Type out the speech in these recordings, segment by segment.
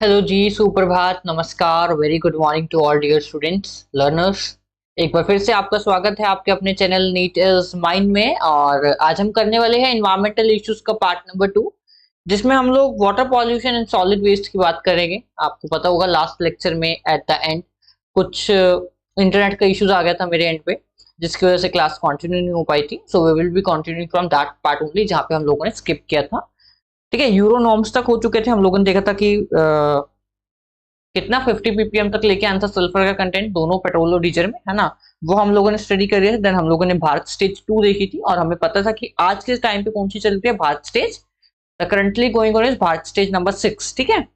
Hello जी, सुप्रभात, नमस्कार, very good morning to all dear students learners. एक बार फिर से आपका स्वागत है आपके अपने चैनल नीट इज माइंड में। और आज हम करने वाले हैं एनवायरमेंटल इश्यूज का पार्ट नंबर 2, जिसमें हम लोग water pollution and solid waste की बात करेंगे। आपको पता होगा लास्ट लेक्चर में एट द एंड कुछ इंटरनेट का इश्यूज आ गया था मेरे एंड पे, जिसकी वजह से क्लास कंटिन्यू नहीं हो पाई थी। So we will be continue from that part only जहाँ पे हम लोगों ने स्किप किया था। ठीक है, यूरो नॉर्म्स तक हो चुके थे। हम लोगों ने देखा था कि कितना 50 ppm तक लेके आना था सल्फर का कंटेंट दोनों पेट्रोल और डीजल में, है ना। वो हम लोगों ने स्टडी करी है। देन हम लोगों ने भारत स्टेज 2 देखी थी और हमें पता था कि आज के टाइम पे कौन सी चल रही है, Bharat stage currently going on is Bharat stage number 6। ठीक है,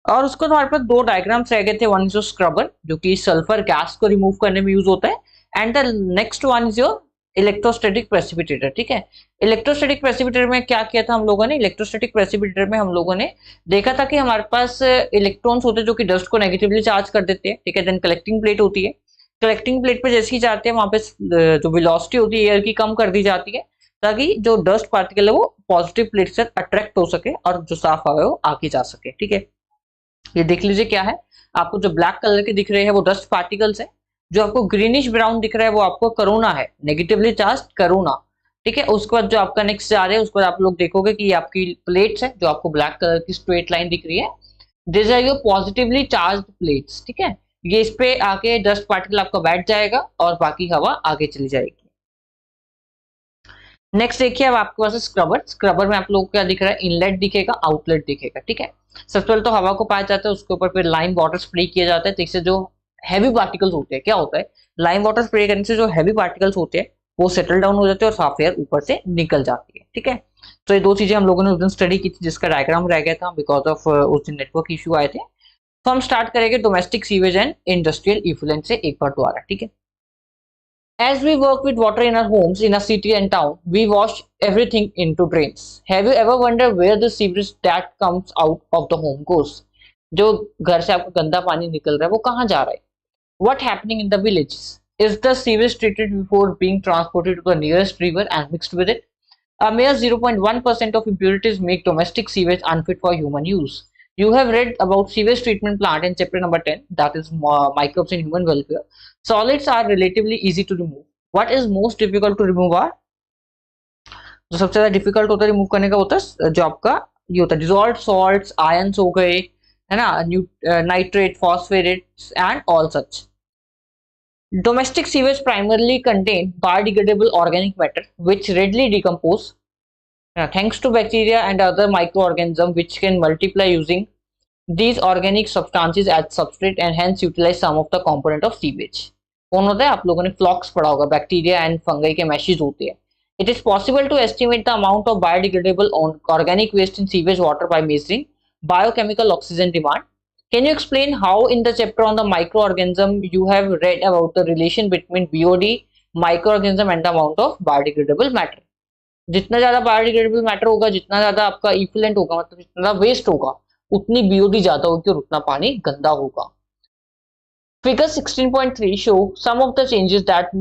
और उसको हमारे पास दो डायग्राम्स रह गए थे। वन इज योर स्क्रबर, जो कि सल्फर गैस को रिमूव करने में यूज होता है, and the next one is your electrostatic precipitator. ठीक है, इलेक्ट्रोस्टैटिक प्रेसिपिटेटर में क्या किया था हम लोगों ने, इलेक्ट्रोस्टैटिक प्रेसिपिटेटर में हम लोगों ने देखा था कि हमारे पास इलेक्ट्रॉन्स होते हैं जो कि डस्ट को नेगेटिवली चार्ज कर देते हैं। ठीक है, देन कलेक्टिंग प्लेट होती है। कलेक्टिंग प्लेट पे जैसे ही जाते हैं वहां पे जो वेलोसिटी होती है एयर की कम कर दी जाती है, ताकि जो डस्ट पार्टिकल है वो पॉजिटिव प्लेट से अट्रैक्ट हो सके और जो साफ हवा है वो आगे जा सके। ठीक है, ये देख लीजिए क्या है। आपको जो ब्लैक कलर के दिख रहे हैं वो डस्ट पार्टिकल्स है। जो आपको ग्रीनिश ब्राउन दिख रहा है वो आपको कोरोना है, नेगेटिवली चार्ज कोरोना। ठीक है, उसके बाद जो आपका नेक्स्ट जा रहे हैं उसके बाद आप लोग देखोगे कि ये आपकी प्लेट्स है, जो आपको ब्लैक कलर की स्ट्रेट लाइन दिख रही है, this are your positively charge plates. ठीक है, ये इस पे आके डस्ट पार्टिकल आपका बैठ जाएगा और बाकी हवा आगे चली जाएगी। नेक्स्ट देखिए, अब आपके पास स्क्रबर। स्क्रबर में आप लोगों को क्या दिख रहा है, इनलेट दिखेगा, आउटलेट दिखेगा। ठीक है, सबसे पहले तो हवा को पाया जाता है, उसके ऊपर फिर लाइम वाटर स्प्रे किया जाता है। तो इससे जो हैवी पार्टिकल्स होते हैं, क्या होता है, लाइम वाटर स्प्रे करने से जो हैवी पार्टिकल्स होते हैं वो सेटल डाउन हो जाते हैं और साफ एयर ऊपर से निकल जाती है। ठीक है, तो ये दो चीजें हम लोगों ने उस दिन स्टडी की थी, जिसका डायग्राम रह गया था बिकॉज ऑफ उस दिन नेटवर्क इशू आए थे। तो हम स्टार्ट करेंगे domestic sewage and industrial effluent से एक बार दोबारा। ठीक है, as we work with water in our homes, in a city and town, we wash everything into drains. Have you ever wondered where the sewage that comes out of the home goes? जो घर से आपका गंदा पानी निकल रहा है वो कहाँ जा रहा है? What happening in the villages? Is the sewage treated before being transported to the nearest river and mixed with it? A mere 0.1% of impurities make domestic sewage unfit for human use. You have read about sewage treatment plant in chapter number 10, that is microbes in human welfare. Solids are relatively easy to remove. What is most difficult to remove are, जो सबसे ज्यादा difficult होता है remove करने का, होता है जो आपका ये होता है डिजॉल्व सॉल्ट्स, आयंस हो गए, है ना, nitrate, phosphates and all such. Domestic sewage primarily contain biodegradable organic matter which readily decompose thanks to bacteria and other microorganisms which can multiply using these organic substances as substrate and hence utilize some of the component of sewage. कौन होता है, आप लोगों ने फ्लॉक्स पढ़ा होगा, bacteria and fungi के meshes होते हैं। It is possible to estimate the amount of biodegradable organic waste in sewage water by measuring biochemical oxygen demand. Can you explain how in the chapter on the microorganism you have read about the relation between BOD, microorganism and the amount of biodegradable matter? जितना ज्यादा biodegradable matter होगा, जितना ज्यादा आपका effluent होगा, मतलब जितना ज्यादा वेस्ट होगा, उतनी बीओडी ज्यादा होगी और उतना पानी गंदा होगा। Figure 16.3 show some of the changes that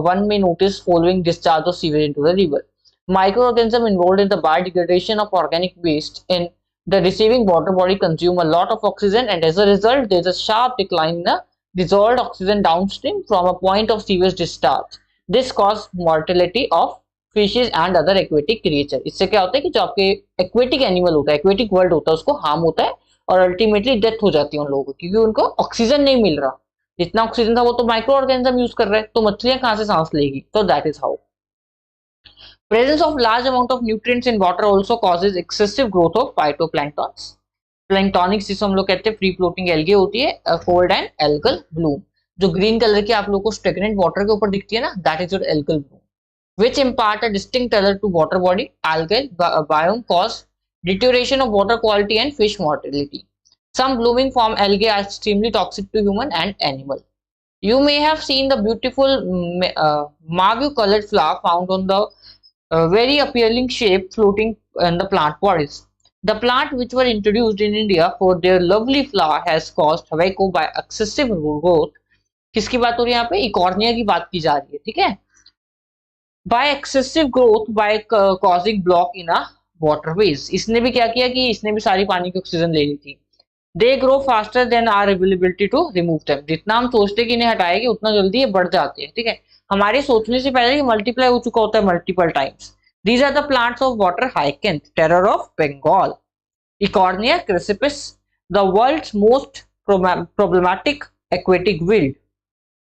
one may notice following discharge of sewage into the river. Microorganisms involved in the biodegradation of organic waste in the receiving water body consume a lot of oxygen, and as a result, there is a sharp decline in the dissolved oxygen downstream from a point of sewage discharge. This causes mortality of fishes and other aquatic creature. इससे क्या होता है कि जो आपके aquatic animal होता है, aquatic world होता है, उसको हार्म होता है और अल्टीमेटली डेथ हो जाती है उन लोगों को, क्योंकि उनको ऑक्सीजन नहीं मिल रहा। जितना ऑक्सीजन था वो तो माइक्रो ऑर्गेनिज्म यूज कर रहे हैं, तो मछलियां कहां से सांस लेगी? तो that is how presence of large amount of nutrients in water also causes excessive growth of phytoplanktons. प्लैंक्टोनिक्स जिसे हम लोग कहते हैं फ्री फ्लोटिंग एल्गे होती है, कोल्ड एंड एल्गल ब्लूम। जो ग्रीन कलर की आप लोगों को स्टेगनेंट वाटर के ऊपर दिखती है ना, that is your algal Bloom, which impart a distinct color to water body. Algal biome cause deterioration of water quality and fish mortality. Some blooming form algae are extremely toxic to human and animal. You may have seen the beautiful magenta-colored flower found on the very appealing shape floating in the plant bodies. The plant which were introduced in India for their lovely flower has caused havoc by excessive growth. किसकी बात हो रही है यहाँ पे? Eichhornia की बात की जा रही है। ठीक है, by excessive growth by causing block in a waterways. इसने भी क्या किया कि इसने भी सारी पानी की ऑक्सीजन ले ली थी। They grow faster than our ability to remove them. जितना हम सोचते कि इन्हें हटाएंगे उतना जल्दी ये बढ़ जाते हैं, ठीक है। हमारे सोचने से पहले ये मल्टीप्लाई हो चुका होता है multiple times. These are the plants of water hyacinth, terror of Bengal, Eichhornia crassipes, the world's most problematic aquatic weed.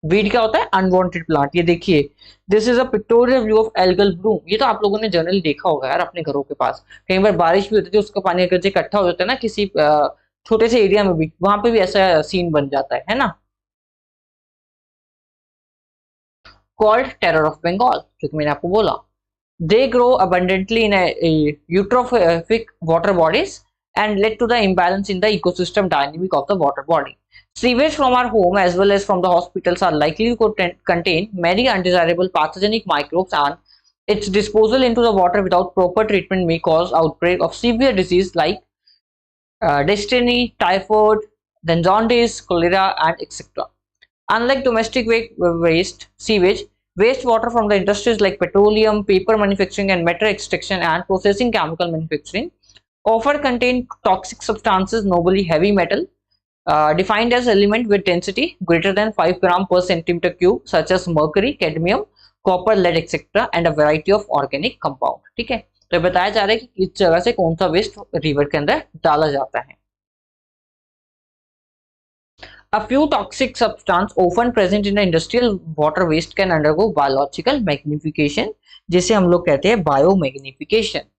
Weed क्या होता है? Unwanted plant. ये देखिए, this is a pictorial view of algal bloom. ये तो आप लोगों ने जनरली देखा होगा यार अपने घरों के पास, कई बार बारिश भी होती है, उसका पानी अगर इकट्ठा हो जाता है ना किसी छोटे से एरिया में भी, वहां पे भी ऐसा सीन बन जाता है ना। कॉल्ड टेरर ऑफ बंगाल, जो कि मैंने आपको बोला। They grow abundantly in a eutrophic water bodies and led to the imbalance in the ecosystem dynamic of the water body. Sewage from our home as well as from the hospitals are likely to contain many undesirable pathogenic microbes, and its disposal into the water without proper treatment may cause outbreak of severe disease like dystheny, typhoid, then jaundice, cholera, and etc. Unlike domestic waste, sewage, wastewater from the industries like petroleum, paper manufacturing, and metal extraction and processing chemical manufacturing often contain toxic substances, notably heavy metal, defined as element with density greater than 5 gram per centimeter cube, such as mercury, cadmium, copper, lead, etc., and a variety of organic compound. ठीक है, तो बताया जा रहा है कि इस जगह से कौन सा वेस्ट रिवर के अंदर डाला जाता है। A few toxic substances often present in the industrial water waste can undergo biological magnification, जिसे हम लोग कहते हैं बायोमैग्निफिकेशन।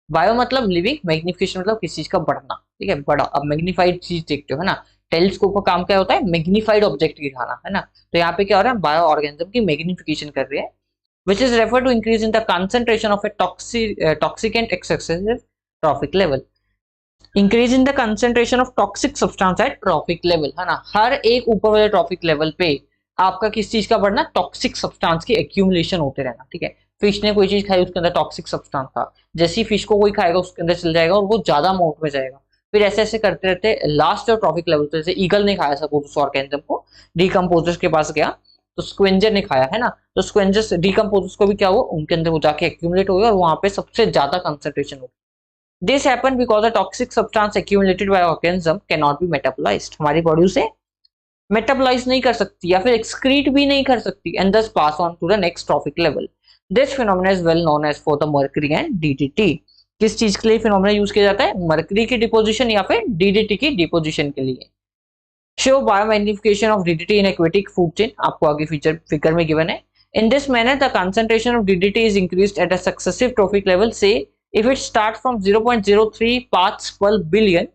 बायो मतलब लिविंग, मैग्निफिकेशन मतलब किसी चीज का बढ़ना, ठीक है, बड़ा। अब मैग्निफाइड चीज देखते हो है ना, टेलीस्कोप का काम क्या होता है? मैग्निफाइड ऑब्जेक्ट दिखाना, है ना। तो यहाँ पे क्या हो रहा है? बायो ऑर्गेनिज्म की मैग्निफिकेशन कर रहे हैं, which is referred to increase in the concentration of a toxicant excessive trophic level. Increase in the concentration of toxic substance eight trophic level, है ना। हर एक ऊपर वाले ट्रॉफिक लेवल पे आपका किस चीज का बढ़ना? टॉक्सिक सब्सटेंस की एक्यूमुलेशन होते रहना, ठीक है। फिश ने कोई चीज खाई, उसके अंदर टॉक्सिक सब्सटेंस था, जैसे ही फिश को कोई खाएगा उसके अंदर चल जाएगा और वो ज्यादा अमाउंट में जाएगा। फिर ऐसे ऐसे करते रहते लास्ट जो ट्रॉफिक लेवल, तो जैसे ईगल ने खाया सपोज उस ऑर्गेनिज्म को, डिकम्पोजर्स के पास गया तो स्क्वेंजर ने खाया, है ना। तो स्क्वेंजर्स डिकम्पोजर्स को भी क्या हुआ? उनके अंदर वो जाके एक्यूमुलेट हो गया और वहां पे सबसे ज्यादा कंसेंट्रेशन हो। This happened because a toxic substance accumulated by organism cannot be metabolized. हमारी बॉडी उसे मेटाबोलाइज नहीं कर सकती या फिर एक्सक्रीट भी नहीं कर सकती, and thus pass on to the next trophic level. This phenomenon is well known as for the mercury and DDT. किस चीज के लिए फिनोमेना यूज किया जाता है? मर्करी की डिपोजिशन या फिर DDT की डिपोजिशन के लिए। Show biomagnification of DDT in aquatic food chain, आपको आगे फिगर में गिवन है। In this manner, the concentration of DDT is increased at a successive trophic level. Say if it starts from 0.03 parts per billion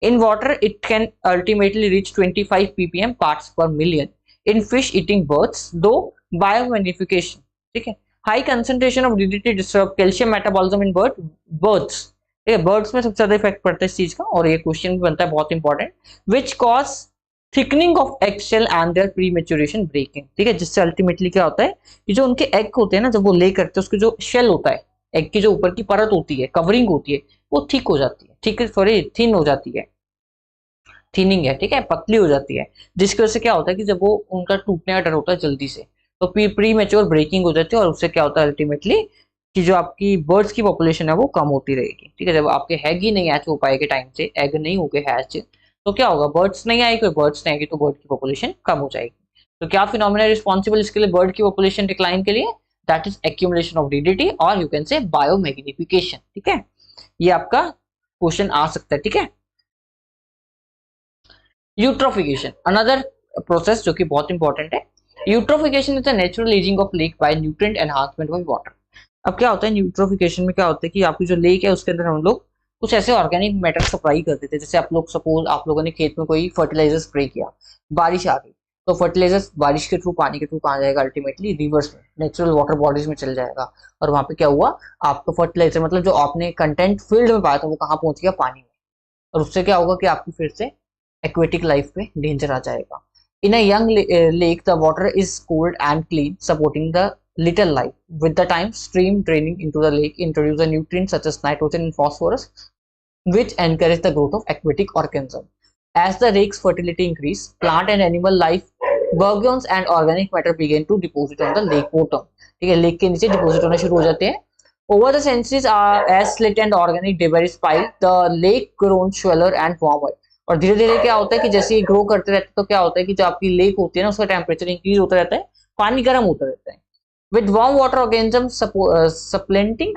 in water, it can ultimately reach 25 ppm parts per million in fish eating birds, though biomagnification, ठीक है। High concentration of DDT disrupt calcium metabolism in birds, ठीक है। Birds में सबसे ज्यादा effect पड़ता है इस चीज का, और ये क्वेश्चन भी बनता है बहुत important, which cause thickening of egg shell and their premature breaking, ठीक है। जिससे अल्टीमेटली क्या होता है कि जो उनके एग होते हैं ना, जब वो ले करते हैं, उसके जो शेल होता है, एग की जो ऊपर की परत होती है, कवरिंग होती है, वो थिक हो जाती है, ठीक है, सॉरी थिन हो जाती है, थिनिंग है, ठीक है, पतली हो जाती है। जिसकी वजह से क्या होता है कि जब वो उनका टूटने का डर होता है जल्दी से, तो प्री मेच्योर ब्रेकिंग हो जाती है, और उससे क्या होता है अल्टीमेटली कि जो आपकी बर्ड्स की पॉपुलेशन है वो कम होती रहेगी, ठीक है। जब आपके हैग ही नहीं हैच हो पाएंगे टाइम से, एग नहीं हो गए हैच, तो क्या होगा? बर्ड्स नहीं आएगी, बर्ड्स नहीं आएगी तो बर्ड की पॉपुलेशन कम हो जाएगी। तो क्या फिनोमेना रिस्पॉन्सिबल इसके लिए बर्ड की पॉपुलेशन डिक्लाइन के लिए? That is accumulation of DDT, और यू कैन से बायोमैग्निफिकेशन, ठीक है। ये आपका क्वेश्चन आ सकता है, ठीक है। यूट्रोफिकेशन, अनदर प्रोसेस जो कि बहुत इंपॉर्टेंट है। Eutrophication is the natural ageing of lake bye nutrient enhancement of water. अब क्या होता है यूट्रोफिकेशन में? क्या होता है कि आपकी जो लेक है उसके अंदर हम लोग कुछ ऐसे ऑर्गेनिक मैटर सप्लाई कर देते हैं। जैसे आप लोग सपोज आप लोगों ने खेत में कोई फर्टिलाइजर स्प्रे किया, बारिश आ गई, तो फर्टिलाइजर बारिश के थ्रू, पानी के थ्रू कहाँ जाएगा? अल्टीमेटली रिवर्स में, नेचुरल वाटर बॉडीज में चल जाएगा, और वहां पे क्या हुआ? आपका फर्टिलाइजर मतलब जो आपने कंटेंट फील्ड में पाया था वो कहाँ पहुंच गया? पानी में, और उससे क्या होगा कि आपकी फिर से एक्वेटिक लाइफ पे डेंजर आ जाएगा। In a young lake the water is cold and clean, supporting the little life. With the time, stream draining into the lake introduce a nutrients such as nitrogen and phosphorus, which encourage the growth of aquatic organisms. As the lake's fertility increase, plant and animal life, gorgons and organic matter begin to deposit on the lake bottom. ठीक है, lake के नीचे deposit होना शुरू हो जाते हैं। Over the centuries, as slit and organic debris pile, the lake grown shallower and warmer. और धीरे धीरे क्या होता है कि जैसे ये ग्रो करते रहते हैं तो क्या होता है कि जो आपकी लेक होती है ना उसका टेम्परेचर इंक्रीज होता रहता है, पानी गर्म होता रहता है, with warm water organisms supplanting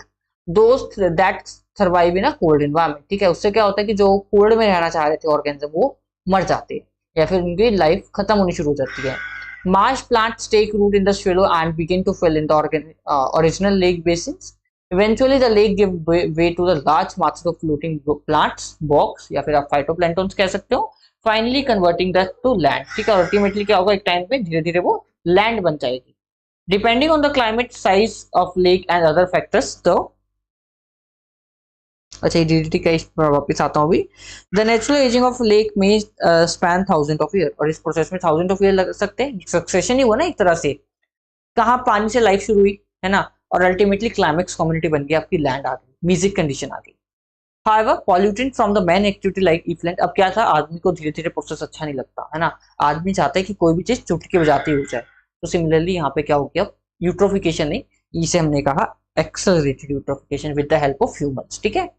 those that survive in a cold environment। ठीक है, उससे क्या होता है कि जो कोल्ड में रहना चाह रहे थे ऑर्गेनिज्म वो मर जाते हैं या फिर उनकी लाइफ खत्म होनी शुरू हो जाती है। Marsh plants take root in the shallow and begin to fill in the original lake basins। Eventually the lake give way to the large masses of floating plants, bogs या फिर आप phytoplanktons कह सकते हो, finally converting that to land। ठीक है, ultimately क्या होगा, एक टाइम पे धीरे धीरे वो लैंड बन जाएगी। Depending on the climate, size of lake and other factors, तो अच्छा ये DDT का इस पर वापस आता हूँ अभी। The natural ageing of lake में स्पैन थाउजेंड ऑफ ईयर, और इस प्रोसेस में थाउजेंड ऑफ ईयर लग सकते हैं। सक्सेशन ही हुआ ना एक तरह से, कहाँ पानी से लाइफ शुरू हुई है ना, और अल्टीमेटली क्लाइमेक्स कम्युनिटी बन गई, आपकी लैंड आ गई, म्यूजिक कंडीशन आ गई। However, pollutant from the man activity like effluent, अब क्या था, आदमी को धीरे धीरे प्रोसेस अच्छा नहीं लगता है ना, आदमी चाहता है कि कोई भी चीज चुटकी बजाती हो जाए। तो सिमिलरली यहाँ पे क्या हो गया, यूट्रोफिकेशन नहीं, इसे हमने कहा accelerated eutrophication with the help of humans. ठीक है,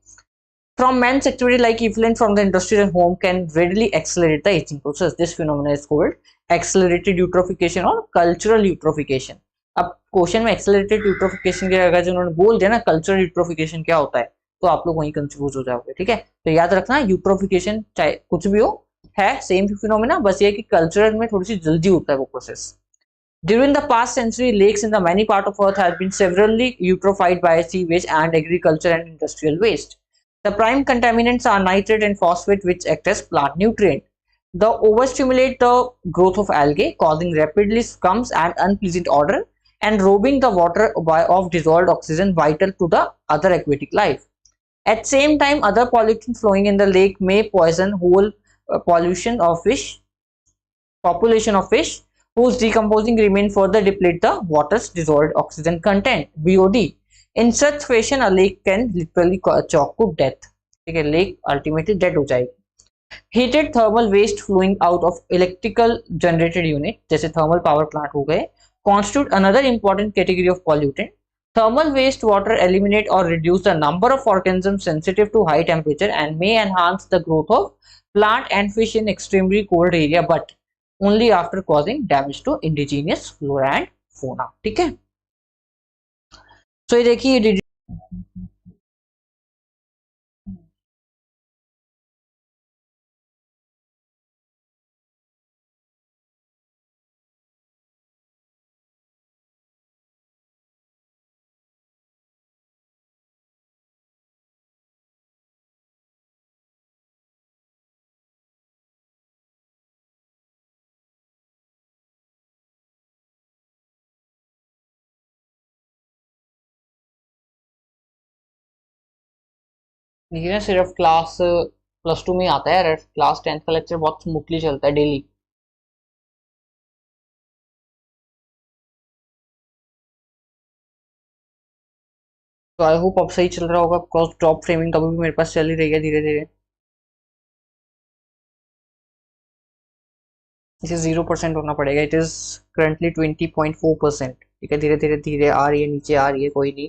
from man's activity like effluent from the industry and home can readily accelerate the aging process। This phenomenon is called accelerated eutrophication और cultural eutrophication। अब question में accelerated eutrophication के अगर जो उन्होंने बोल दिया ना कल्चरल यूट्रोफिकेशन क्या होता है, तो आप लोग वहीं कंफ्यूज हो जाओगे। ठीक है, तो याद रखना यूट्रोफिकेशन चाहे कुछ भी हो है सेम फिनोमेना, बस ये कि कल्चरल में थोड़ी सी जल्दी होता है वो process. During the past century, lakes in the many parts of Earth have been severely eutrophied by sewage and agriculture and industrial waste. The prime contaminants are nitrate and phosphate, which act as plant nutrient. The overstimulate the growth of algae, causing rapidly scums and unpleasant odor, and robbing the water of dissolved oxygen vital to the other aquatic life. At same time, other pollutants flowing in the lake may poison whole population of fish, whose decomposing remain further deplete the water's dissolved oxygen content (BOD). In such fashion, a lake can literally choke to death। ठीक है, lake ultimately dead हो जाएगी। Heated thermal waste flowing out of electrical generated unit, जैसे thermal power plant हो गए, constitute another important category of pollutant। Thermal waste water eliminate or reduce the number of organisms sensitive to high temperature and may enhance the growth of plant and fish in extremely cold area, but only after causing damage to indigenous flora and fauna। ठीक है, तो ये देखिए ना सिर्फ class +2 में आता है, क्लास 10th का लेक्चर बहुत स्मूथली चलता है डेली। तो आई होप अब सही चल रहा होगा, बिकॉज टॉप फ्रेमिंग कभी भी मेरे पास चल ही रही है धीरे धीरे। इसे 0% होना पड़ेगा, इट इज करंटली 20.4%। ठीक है, धीरे धीरे धीरे आ रही है, नीचे आ रही है, कोई नहीं,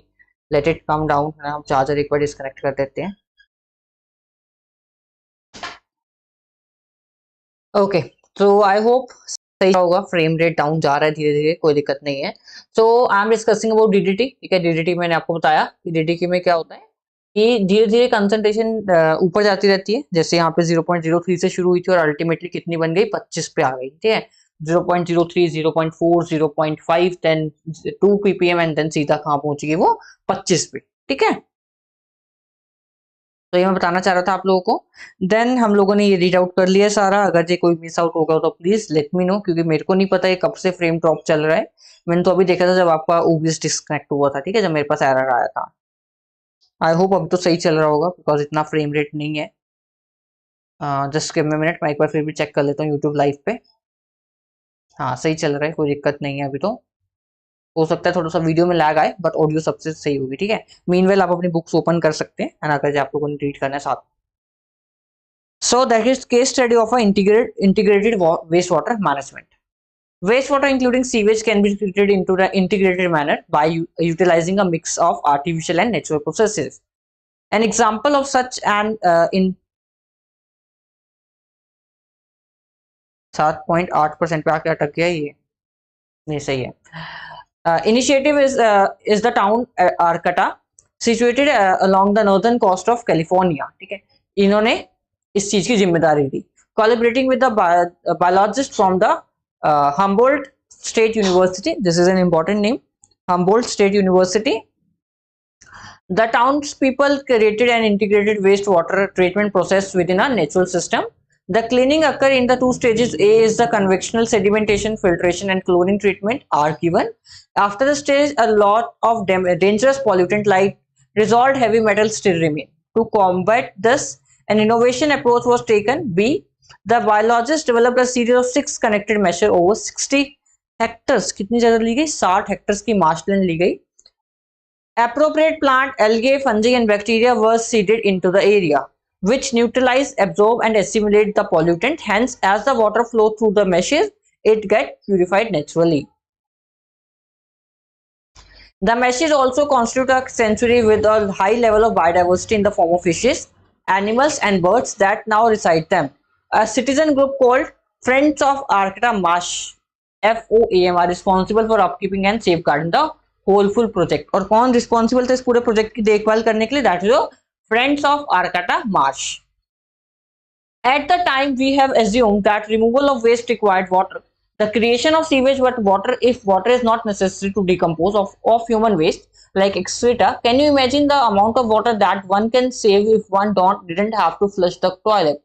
लेट इट कम डाउन। हम चार्जर एक बार डिस्कनेक्ट कर देते हैं। ओके, तो आई होप सही होगा, फ्रेम रेट डाउन जा रहा है धीरे धीरे, कोई दिक्कत नहीं है। So I am discussing about DDT. ठीक है, डीडीटी मैंने आपको बताया कि डीडीटी में क्या होता है कि धीरे धीरे कंसंट्रेशन ऊपर जाती रहती है। जैसे यहाँ पे 0.03 से शुरू हुई थी और अल्टीमेटली कितनी बन गई, 25 पे आ गई। ठीक है, 0.03, 0.4, 0.5, देन 2 ppm एंड देन सीधा कहाँ पहुंच गई वो 25 पे। ठीक है, तो ये मैं बताना चाह रहा था आप लोगों को। देन हम लोगों ने ये रीड आउट कर लिया सारा। अगर ये कोई मिस आउट होगा तो प्लीज लेट मी नो, क्योंकि मेरे को नहीं पता ये कब से फ्रेम ड्रॉप चल रहा है। मैंने तो अभी देखा था जब आपका ओबीएस डिस्कनेक्ट हुआ था। ठीक है, जब मेरे पास एरर आया था। आई होप अभी तो सही चल रहा होगा, बिकॉज इतना फ्रेम रेट नहीं है। जस्ट गिव मी मिनट, मैं एक बार फिर भी चेक कर लेता हूँ यूट्यूब लाइव पे। हाँ, सही चल रहा है, कोई दिक्कत नहीं है अभी तो। हो सकता है थोड़ा सा वीडियो में लैग आए, बट ऑडियो सबसे सही होगी। ठीक है, मीनवेल आप अपनी बुक्स ओपन कर सकते हैं, अगर आप लोगों ने रीड करना है साथ। So that is case study of a integrated wastewater management. Wastewater including sewage can be treated into the integrated manner by utilizing a mix of artificial and natural processes. An example of such an 7.8% पे आके अटक गया ये। नहीं सही है। Initiative is the town Arcata situated along the northern coast of California. ठीक है, इन्होंने इस चीज की जिम्मेदारी दी। Collaborating with the biologist from the Humboldt State University, this is an important name, Humboldt State University. The townspeople created an integrated wastewater treatment process within a natural system. The cleaning occur in the two stages. A is the conventional sedimentation, filtration, and chlorine treatment are given. After the stage, a lot of dangerous pollutant like dissolved heavy metals still remain. To combat this, an innovation approach was taken. B. The biologists developed a series of 6 connected measures over 60 hectares. कितनी जगह ली गई? 60 hectares की marshland ली गई। Appropriate plant, algae, fungi, and bacteria were seeded into the area, which neutralize, absorb, and assimilate the pollutant. Hence, as the water flows through the meshes, it gets purified naturally. The meshes also constitute a sanctuary with a high level of biodiversity in the form of fishes, animals, and birds that now reside them. A citizen group called Friends of Arcata Marsh FOAM are responsible for upkeeping and safeguarding the whole full project. और कौन responsible था इस पूरे project की देखभाल करने के लिए? That is friends of Arcata Marsh. At the time, we have assumed that removal of waste required water. The creation of sewage, but water, if water is not necessary to decompose of human waste like excreta, can you imagine the amount of water that one can save if one didn't have to flush the toilet?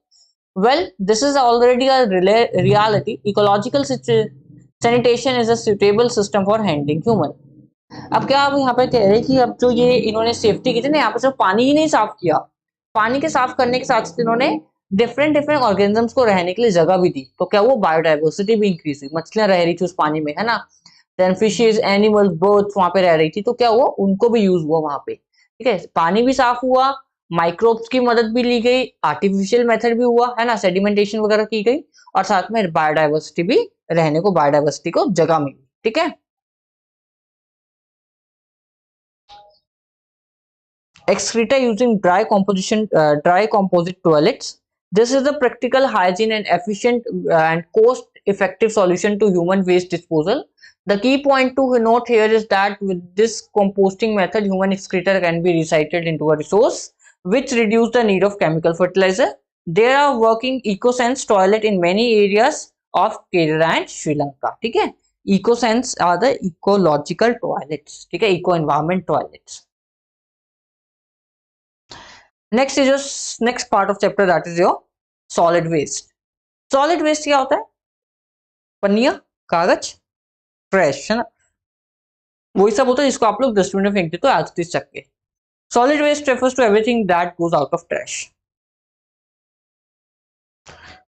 Well, this is already a reality. Ecological sanitation is a suitable system for handling human. अब क्या आप यहाँ पे कह रहे हैं कि अब जो ये इन्होंने सेफ्टी की थी ना, यहाँ पे सिर्फ पानी ही नहीं साफ किया, पानी के साफ करने के साथ साथ इन्होंने डिफरेंट डिफरेंट ऑर्गेनिजम्स को रहने के लिए जगह भी दी। तो क्या वो बायोडाइवर्सिटी भी इंक्रीज हुई, मछलियां रह रही थी उस पानी में, है ना, देन फिशेज, एनिमल्स, बर्ड्स वहां पे रह रही थी, तो क्या हुआ, उनको भी यूज हुआ वहां पे। ठीक है, पानी भी साफ हुआ, माइक्रोब्स की मदद भी ली गई, आर्टिफिशियल मेथड भी हुआ, है ना, सेडिमेंटेशन वगैरह की गई, और साथ में बायोडाइवर्सिटी भी, रहने को बायोडाइवर्सिटी को जगह मिली। ठीक है, excreta using dry composite toilets. This is a practical, hygiene, and efficient and cost-effective solution to human waste disposal. The key point to note here is that with this composting method, human excreta can be recycled into a resource, which reduce the need of chemical fertilizer. There are working eco-sense toilet in many areas of Kerala and Sri Lanka. ठीक है, eco-sense are the ecological toilets. ठीक है, eco-environment toilets. Next is your next part of chapter, that is your solid waste. Solid waste क्या होता है? पन्नियां, कागज, trash, है ना, वही सब होता है जिसको आप लोग डस्टबिन में फेंक देते हो आज चक के. Solid waste refers to everything that goes out of trash.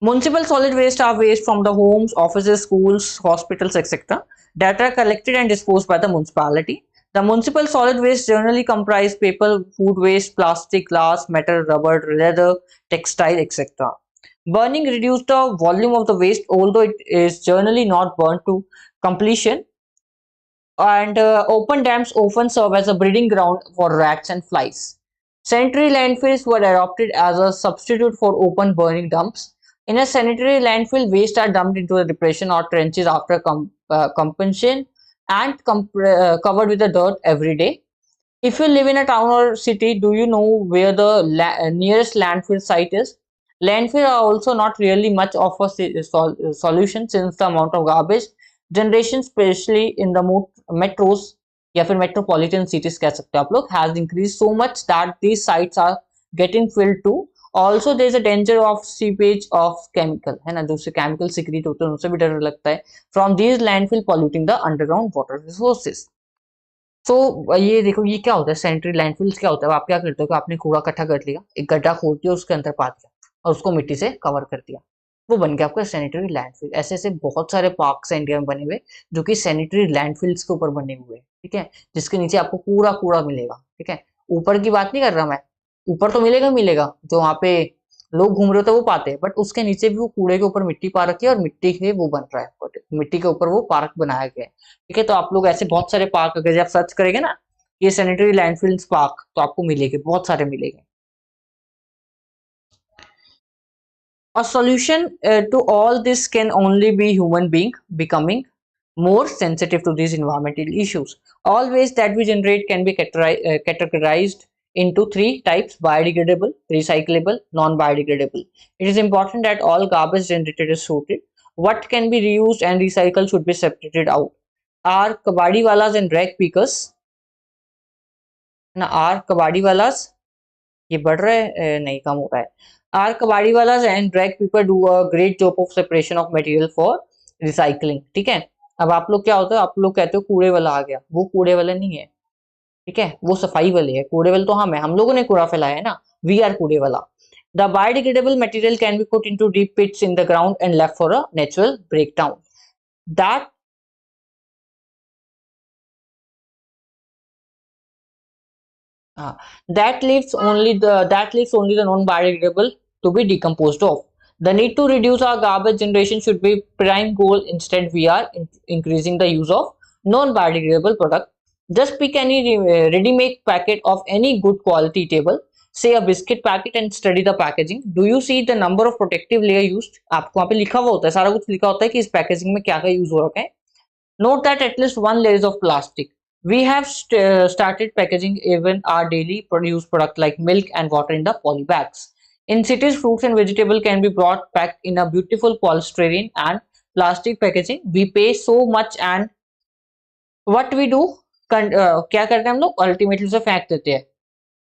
Municipal solid waste are waste from the homes, offices, schools, hospitals, etc. that are collected and disposed by the municipality. The municipal solid waste generally comprise paper, food waste, plastic, glass, metal, rubber, leather, textile, etc. Burning reduces the volume of the waste, although it is generally not burned to completion. And open dams often serve as a breeding ground for rats and flies. Sanitary landfills were adopted as a substitute for open burning dumps. In a sanitary landfill, waste are dumped into a depression or trenches after compensation and covered with the dirt every day. If you live in a town or city, do you know where the nearest landfill site is? Landfill are also not really much of a solution, since the amount of garbage generation, especially in the metros या फिर metropolitan cities कह सकते हो आप लोग, has increased so much that these sites are getting filled too. Also there is a danger of seepage of chemical, है ना, जो से chemical secrete होते हैं उनसे भी डर लगता है, from these landfill polluting the underground water resources. तो ये देखो, ये क्या होता है सैनिटरी लैंडफिल्स, क्या होता है, आप क्या करते हो कि आपने कूड़ा इकट्ठा कर लिया, एक गड्ढा खोद दिया, उसके अंदर पा दिया और उसको मिट्टी से कवर कर दिया, वो बन गया आपका सैनिटरी लैंडफिल. ऐसे ऐसे बहुत सारे पार्क्स हैं इंडिया में बने हुए जो कि सैनिटरी लैंडफिल्स के ऊपर बने हुए हैं. ठीक है, जिसके नीचे आपको पूरा कूड़ा मिलेगा. ठीक है, ऊपर की बात नहीं कर रहा मैं, ऊपर तो मिलेगा मिलेगा, जो वहाँ पे लोग घूम रहे होते हैं वो पाते हैं, बट उसके नीचे भी वो कूड़े के ऊपर मिट्टी पा रखी है और मिट्टी के वो बन रहा है, मिट्टी के ऊपर वो पार्क बनाया गया है. ठीक है, तो आप लोग ऐसे बहुत सारे पार्क अगर आप सर्च करेंगे ना, ये सैनिटरी लैंडफिल्स पार्क, तो आपको मिलेंगे, बहुत सारे मिलेंगे. A solution to all this can only be human being becoming more sensitive to these environmental issues. All waste that we generate can be categorized into three types: biodegradable, recyclable, non-biodegradable. It is important that all garbage generated is sorted. What can be reused and recycled should be separated out. Are kabadiwalas and rag pickers, are kabadiwalas, ये बढ़ रहा है नहीं कम हो रहा है. Our kabadiwalas and drag people do a great job of separation of material for recycling. ठीक है. अब आप लोग क्या होता है, आप लोग कहते हो कूड़े वाला आ गया, वो कूड़े वाला नहीं है. ठीक है, वो सफाई वाले है. कूड़े वाले तो हम लोगों ने कूड़ा फैलाया है ना. वी आर कूड़े वाला. The biodegradable material can be put into deep pits in the ground and left for a natural breakdown. That Uh, that leaves only the non-biodegradable to be decomposed of. The need to reduce our garbage generation should be prime goal. Instead, we are increasing the use of non-biodegradable product. Just pick any ready-made packet of any good quality table, say a biscuit packet, and study the packaging. Do you see the number of protective layer used? आपको वहाँ पे लिखा हुआ होता है, सारा कुछ लिखा होता है कि इस पैकेजिंग में क्या क्या यूज हो रखा है. Note that at least one layer is of plastic. We have started packaging even our daily produced product like milk and water in the poly bags. In cities, fruits and vegetables can be brought packed in a beautiful polystyrene and plastic packaging. We pay so much and what we do, क्या करते हैं हम लोग, ultimately उसे फेंक देते हैं.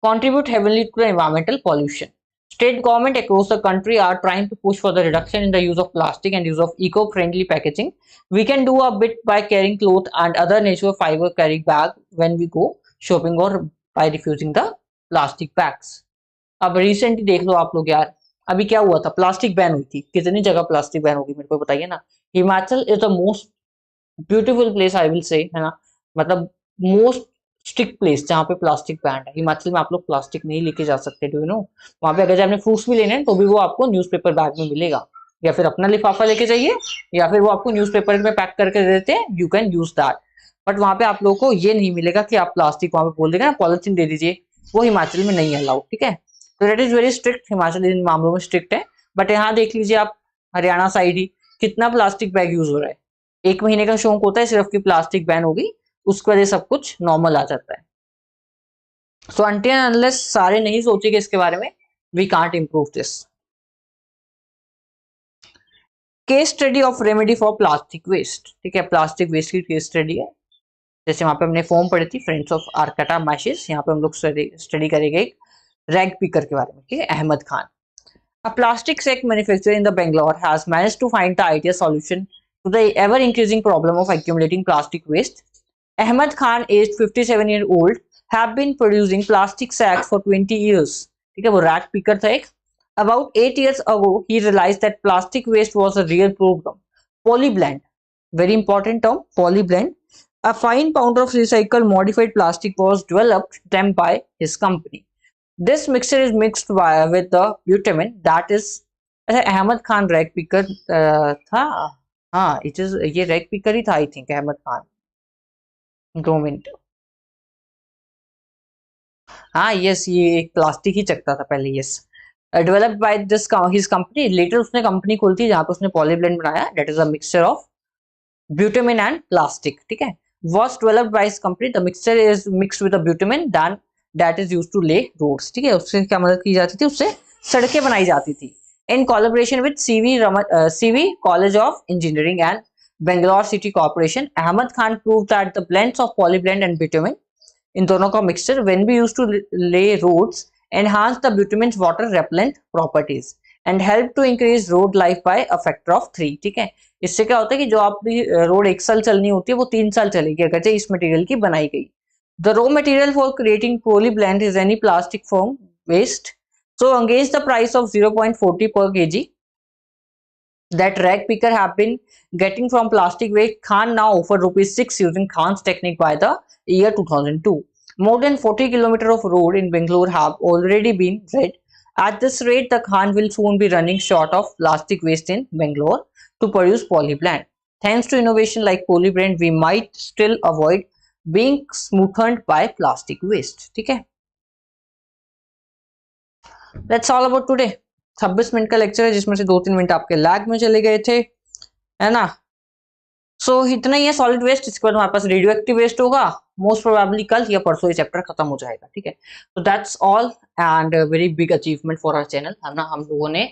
Contribute heavily to the environmental pollution. State government across the country are trying to push for the reduction in the use of plastic and use of eco-friendly packaging. We can do a bit by carrying cloth and other natural fiber carry bag when we go shopping or by refusing the plastic bags. अब recently देख लो आप लोग यार, अभी क्या हुआ था, plastic ban हुई थी. कितनी जगह प्लास्टिक बैन होगी मेरे को बताइए ना. Himachal is the most beautiful place I will say, है ना. मतलब मोस्ट स्ट्रिक्ट प्लेस जहाँ पे प्लास्टिक बैंड है. हिमाचल में आप लोग प्लास्टिक नहीं लेके जा सकते, डू यू नो. वहां पे अगर आपने फ्रूट्स भी लेने हैं तो भी वो आपको न्यूज़पेपर बैग में मिलेगा, या फिर अपना लिफाफा लेके जाइए, या फिर वो आपको न्यूज़पेपर में पैक करके दे देते हैं, you can use that. But वहां पे आप लोगों को ये नहीं मिलेगा कि आप प्लास्टिक वहां पे बोल देगा ना पॉलिथीन दे दीजिए, वो हिमाचल में नहीं अलाउड. ठीक है, तो that is very strict. Himachal इन मामलों में स्ट्रिक्ट है. बट यहाँ देख लीजिए आप, हरियाणा साइड ही कितना प्लास्टिक बैग यूज हो रहा है. एक महीने का शौक होता है सिर्फ की प्लास्टिक बैन हो गई, उसकी वजह सब कुछ नॉर्मल आ जाता है. सो अनटिल अनलेस सारे नहीं सोचेंगे इसके बारे में, we can't improve this. Case study of remedy for plastic waste. ठीक है, प्लास्टिक वेस्ट की केस स्टडी है. जैसे वहां पे हमने फॉर्म पढ़ी थी, फ्रेंड्स ऑफ आर्कटा मैशेस. यहाँ पे हम लोग स्टडी करेंगे एक रैग पिकर के बारे में. ठीक है, Ahmad Khan. A plastic sack manufacturer in the Bangalore has managed to find the ideal solution to the ever-increasing problem of accumulating plastic waste. Ahmed Khan, aged 57-year-old, have been producing plastic sacks for 20 years. ठीक है, वो rag picker था एक. About 8 years ago, he realized that plastic waste was a real problem. Polyblend, very important term, polyblend. A fine powder of recycled modified plastic was developed them by his company. This mixture is mixed with the bitumen that is. अच्छा, Ahmad Khan rag picker था. हाँ, it is, ये rag picker ही था I think, Ahmed Khan. 2 minute. हाँ yes, ये एक plastic ही चकता था पहले. Yes, developed by this his company. Later उसने कंपनी खोली थी जहाँ पे उसने पॉलीब्लेंड बनाया. That is a mixture of bitumen and plastic. ठीक है, was developed by his company. The mixture is mixed with the bitumen then that is used to lay roads. ठीक है, उससे क्या मदद की जाती थी, उससे सड़कें बनाई जाती थी. In collaboration with CV College of Engineering and Bangalore City Corporation, Ahmad Khan proved that the blends of polyblend and bitumen, इन दोनों का mixture, when we used to lay roads, enhance the bitumen's water repellent properties and help to increase road life by a factor of 3. ठीक है, इससे क्या होता है कि जो आपकी रोड 1 साल चलनी होती है वो 3 साल चलेगी अगर इस मटेरियल की बनाई गई. The raw material for creating polyblend is any plastic foam waste. So against the price of 0.40 per kg that rag picker have been getting from plastic waste, Khan now offered ₹6 using Khan's technique by the year 2002. More than 40 kilometers of road in Bangalore have already been read. At this rate, the Khan will soon be running short of plastic waste in Bangalore to produce polyblend. Thanks to innovation like polyblend, we might still avoid being smoothened by plastic waste. ठीक है, that's all about today. 26 minute का lecture है, जिसमें से 2-3 minute आपके lag में चले गए थे, है ना। सो इतना ही है सॉलिड वेस्ट। इसके बाद हमारे पास रेडियो एक्टिव वेस्ट होगा, मोस्ट प्रोबेबली कल या परसों ये चैप्टर खत्म हो जाएगा, ठीक है। तो that's all and very big achievement for our channel, है ना। हम लोगों ने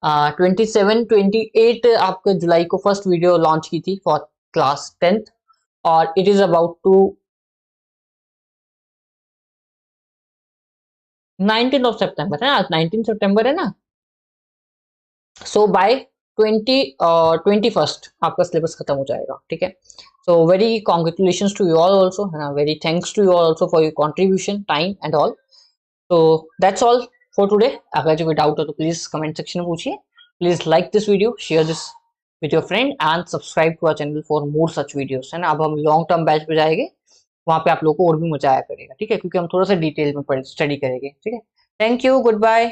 27-28 आपके जुलाई को फर्स्ट वीडियो लॉन्च की थी फॉर क्लास 10th, और इट इज अबाउट टू 19 सितंबर है ना, 19 सितंबर है ना। सो बाय 21st आपका सिलेबस खत्म हो जाएगा, ठीक है। So very congratulation to you all also, है ना। Very thanks to you all also for your contribution, time and all. तो दैट्स ऑल फॉर टुडे। अगर जो कोई डाउट हो तो प्लीज कमेंट सेक्शन में पूछिए। Please like this video, share this with your friend and subscribe to our channel for more such videos, है ना। अब हम लॉन्ग टर्म बैच पे जाएंगे, वहां पे आप लोगों को और भी मजा आया करेगा, ठीक है, क्योंकि हम थोड़ा सा डिटेल में स्टडी करेंगे, ठीक है। Thank you, good bye.